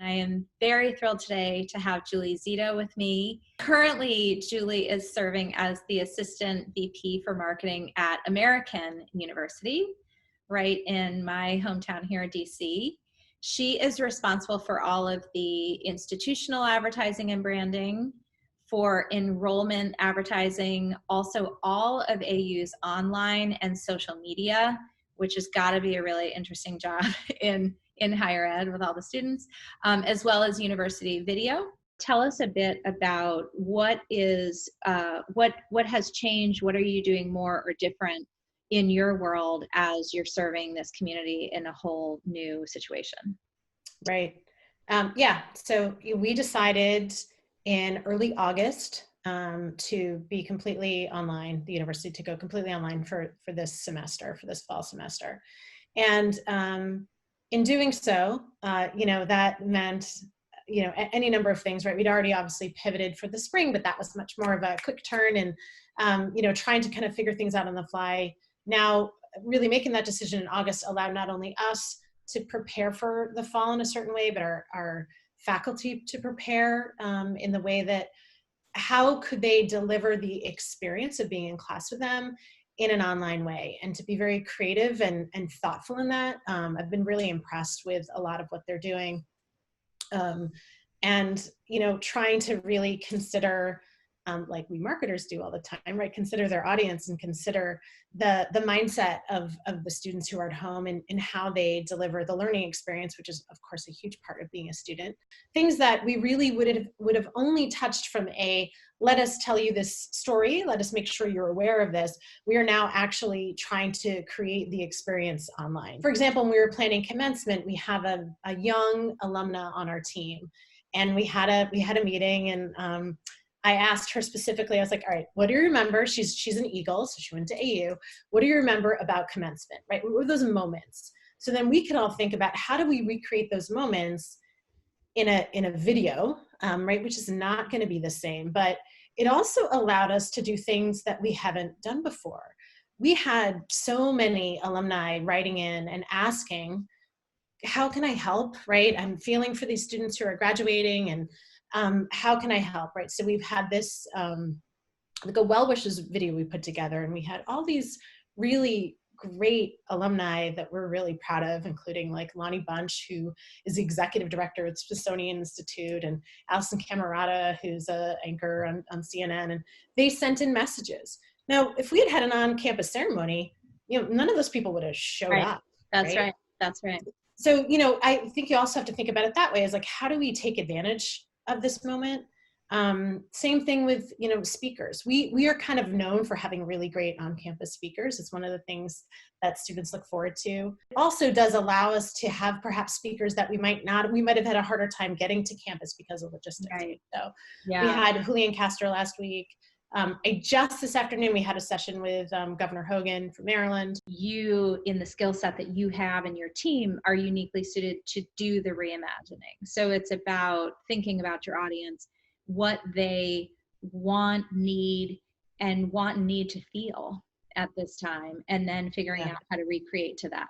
I am very thrilled today to have Julie Zito with me. Currently, Julie is serving as the Assistant VP for Marketing at American University, right in my hometown here in DC. She is responsible for all of the institutional advertising and branding, for enrollment advertising, also all of AU's online and social media, which has got to be a really interesting job in higher ed with all the students, as well as university video. Tell us a bit about what has changed. What are you doing more or different in your world as you're serving this community in a whole new situation? Right. Yeah. So we decided in early August to be completely online, the university to go completely online for this semester, for this fall semester. And in doing so, that meant, any number of things, right? We'd already obviously pivoted for the spring, but that was much more of a quick turn and, trying to kind of figure things out on the fly. Now, really making that decision in August allowed not only us to prepare for the fall in a certain way, but our faculty to prepare in the way that how could they deliver the experience of being in class with them in an online way, and to be very creative and thoughtful in that. I've been really impressed with a lot of what they're doing. And, trying to really consider, like we marketers do all the time, right? Consider their audience and consider the mindset of the students who are at home and how they deliver the learning experience, which is of course a huge part of being a student. Things that we really would have only touched from let us tell you this story, let us make sure you're aware of this. We are now actually trying to create the experience online. For example, when we were planning commencement, we have a young alumna on our team, and we had a meeting, and I asked her specifically, I was like, all right, what do you remember? She's an Eagle, so she went to AU. What do you remember about commencement, right? What were those moments? So then we could all think about how do we recreate those moments in a video, right? Which is not going to be the same, but it also allowed us to do things that we haven't done before. We had so many alumni writing in and asking, how can I help, right? I'm feeling for these students who are graduating, and how can I help, right? So we've had this, like a well wishes video we put together, and we had all these really great alumni that we're really proud of, including like Lonnie Bunch, who is the executive director at Smithsonian Institute, and Allison Camerata, who's an anchor on CNN, and they sent in messages. Now, if we had had an on-campus ceremony, none of those people would have showed up. That's right. That's right. So, I think you also have to think about it that way, is like, how do we take advantage of this moment? Same thing with, speakers. We are kind of known for having really great on-campus speakers. It's one of the things that students look forward to. It also does allow us to have perhaps speakers that we might have had a harder time getting to campus because of logistics. Right. So yeah. We had Julian Castro last week. Just this afternoon, we had a session with Governor Hogan from Maryland. You, in the skill set that you have in your team, are uniquely suited to do the reimagining. So it's about thinking about your audience, what they want, need to feel at this time, and then figuring out how to recreate to that.